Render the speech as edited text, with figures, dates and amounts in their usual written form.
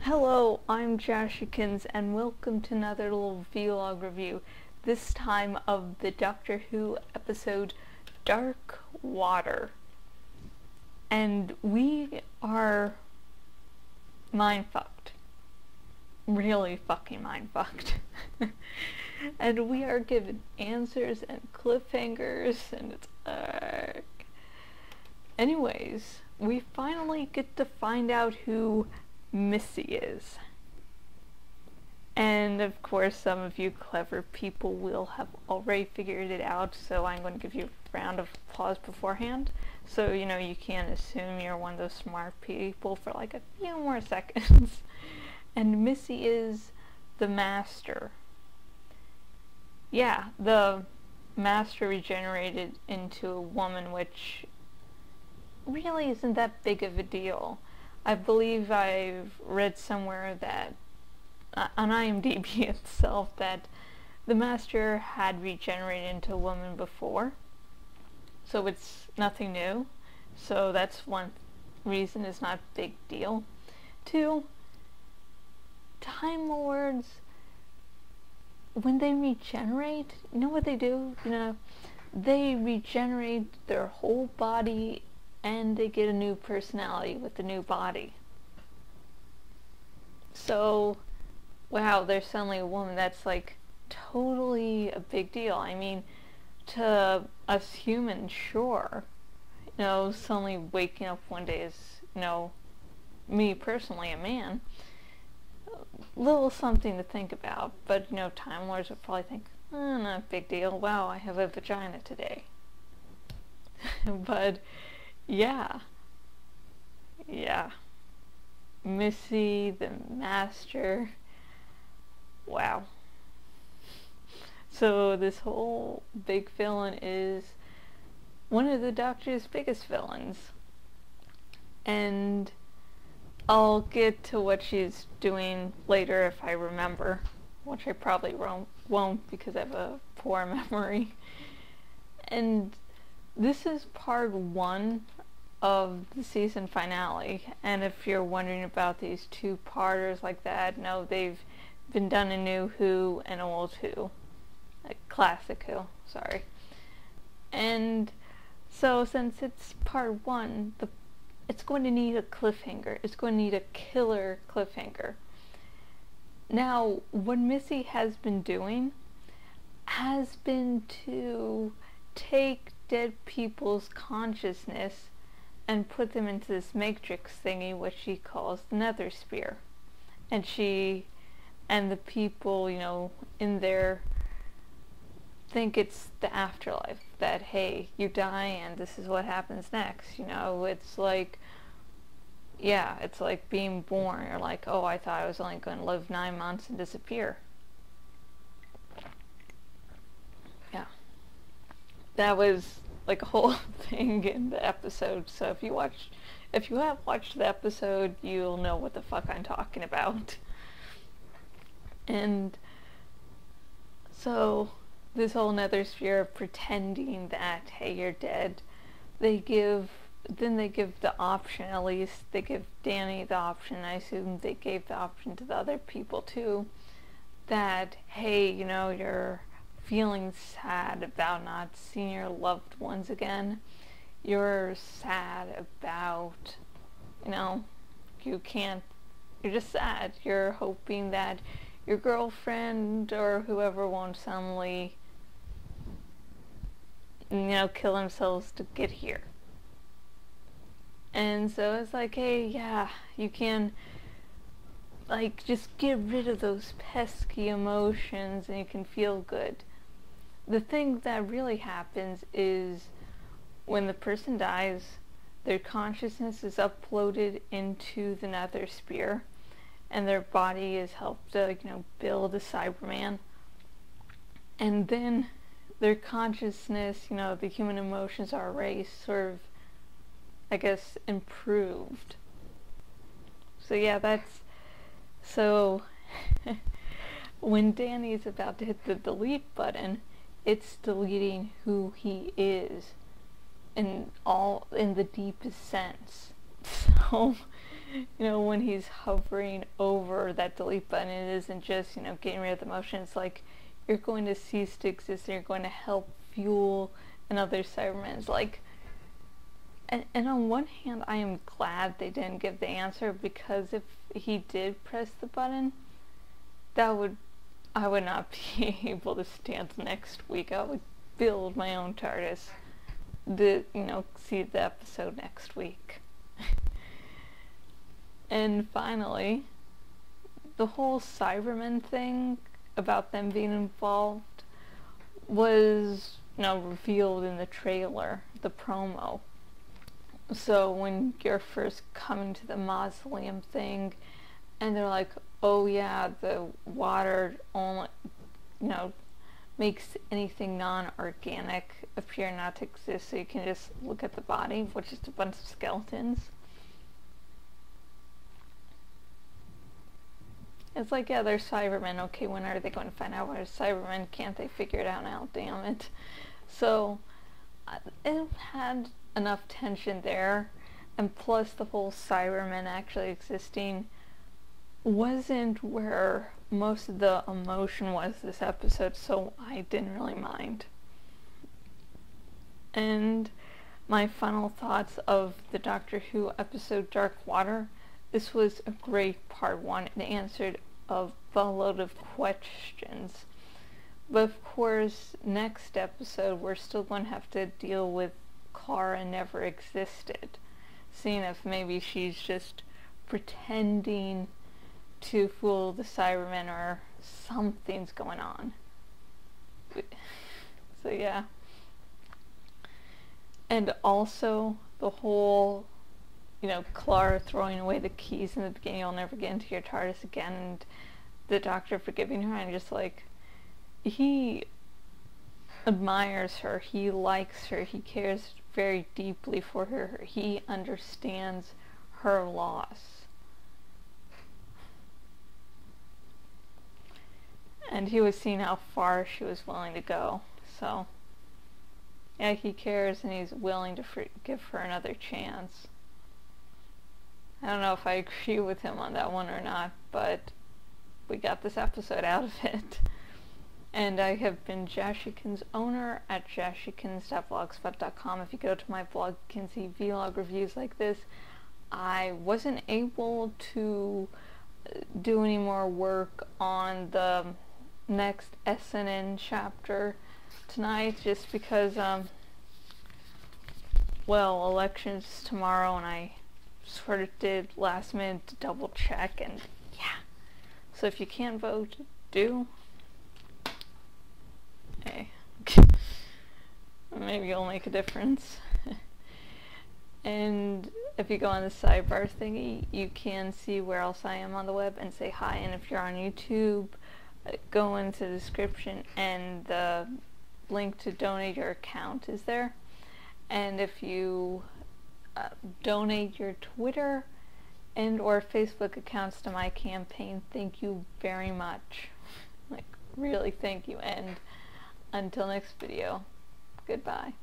Hello, I'm Jashykins, and welcome to another little vlog review, this time of the Doctor Who episode Dark Water. And we are mind-fucked. Really fucking mind-fucked. And we are given answers and cliffhangers, and it's anyways, we finally get to find out who Missy is. And of course some of you clever people will have already figured it out, so I'm going to give you a round of applause beforehand, so you can't assume you're one of those smart people for like a few more seconds. And Missy is the Master. Yeah, the Master regenerated into a woman, which really isn't that big of a deal. I believe I've read somewhere that, on IMDb itself, that the Master had regenerated into a woman before, so it's nothing new. So that's one reason it's not a big deal. Two, Time Lords, when they regenerate, you know what they do? They regenerate their whole body and they get a new personality with the new body. So, wow, there's suddenly a woman. That's like totally a big deal. I mean, to us humans, sure. Suddenly waking up one day as, me personally, a man. Little something to think about. But, Time Lords would probably think, not a big deal. Wow, I have a vagina today. But yeah. Missy, the Master. Wow. So this whole big villain is one of the Doctor's biggest villains. And I'll get to what she's doing later if I remember, which I probably won't because I have a poor memory. And this is part 1 of the season finale, and if you're wondering about these two-parters like that, no, they've been done in New Who and Old Who. Like Classic Who, sorry. And so since it's part 1, it's going to need a cliffhanger. It's going to need a killer cliffhanger. Now, what Missy has been doing has been to take dead people's consciousness and put them into this matrix thingy, which she calls the Nether Sphere. And she and the people, in there think it's the afterlife, that hey, you die and this is what happens next. It's like, yeah, it's like being born. You're like, oh, I thought I was only going to live 9 months and disappear. Yeah. That was like a whole thing in the episode, so if you have watched the episode, you'll know what the fuck I'm talking about. And so this whole Nether Sphere of pretending that, hey, you're dead, they give the option, at least they give Danny the option, I assume they gave the option to the other people too, that hey, you're feeling sad about not seeing your loved ones again. You're sad about, you're just sad. You're hoping that your girlfriend or whoever won't suddenly, kill themselves to get here. And so it's like, hey, yeah, you can just get rid of those pesky emotions and you can feel good. The thing that really happens is when the person dies, their consciousness is uploaded into the Nether Sphere, and their body is helped to, build a Cyberman. And then their consciousness, the human emotions are erased, sort of, I guess, improved. So yeah, so when Danny's about to hit the delete button, it's deleting who he is in the deepest sense. So when he's hovering over that delete button, it isn't just, getting rid of the motion. It's like you're going to cease to exist and you're going to help fuel another Cyberman. It's like, and on one hand, I am glad they didn't give the answer, because if he did press the button, I would not be able to stand next week. I would build my own TARDIS to, see the episode next week. And finally, the whole Cybermen thing about them being involved was, revealed in the trailer, the promo. So when you're first coming to the mausoleum thing, and they're like, oh yeah, the water only, makes anything non-organic appear not to exist, so you can just look at the body, which is a bunch of skeletons. It's like, yeah, they're Cybermen. Okay, when are they going to find out what are Cybermen? Can't they figure it out now? Damn it. So, it had enough tension there, and plus the whole Cybermen actually existing wasn't where most of the emotion was this episode, so I didn't really mind. And my final thoughts of the Doctor Who episode Dark Water: this was a great part one. It answered a boatload of questions. But of course, next episode we're still going to have to deal with Clara never existed. Seeing if maybe she's just pretending to fool the Cybermen or something's going on. So yeah. And also the whole, Clara throwing away the keys in the beginning, you'll never get into your TARDIS again, and the Doctor forgiving her, and just like, he admires her, he likes her, he cares very deeply for her, he understands her loss. And he was seeing how far she was willing to go, so yeah, he cares and he's willing to give her another chance. I don't know if I agree with him on that one or not, but we got this episode out of it. And I have been Jashykins owner at jashykins.blogspot.com. If you go to my blog, you can see vlog reviews like this. I wasn't able to do any more work on the next SNN chapter tonight, just because, elections tomorrow, and I sort of did last minute to double check, and yeah. So if you can't vote, do. Hey. Maybe it'll make a difference. And if you go on the sidebar thingy, you can see where else I am on the web and say hi. And if you're on YouTube, go into the description and the link to donate your account is there. And if you donate your Twitter and or Facebook accounts to my campaign, thank you very much. Like, really thank you. And until next video, goodbye.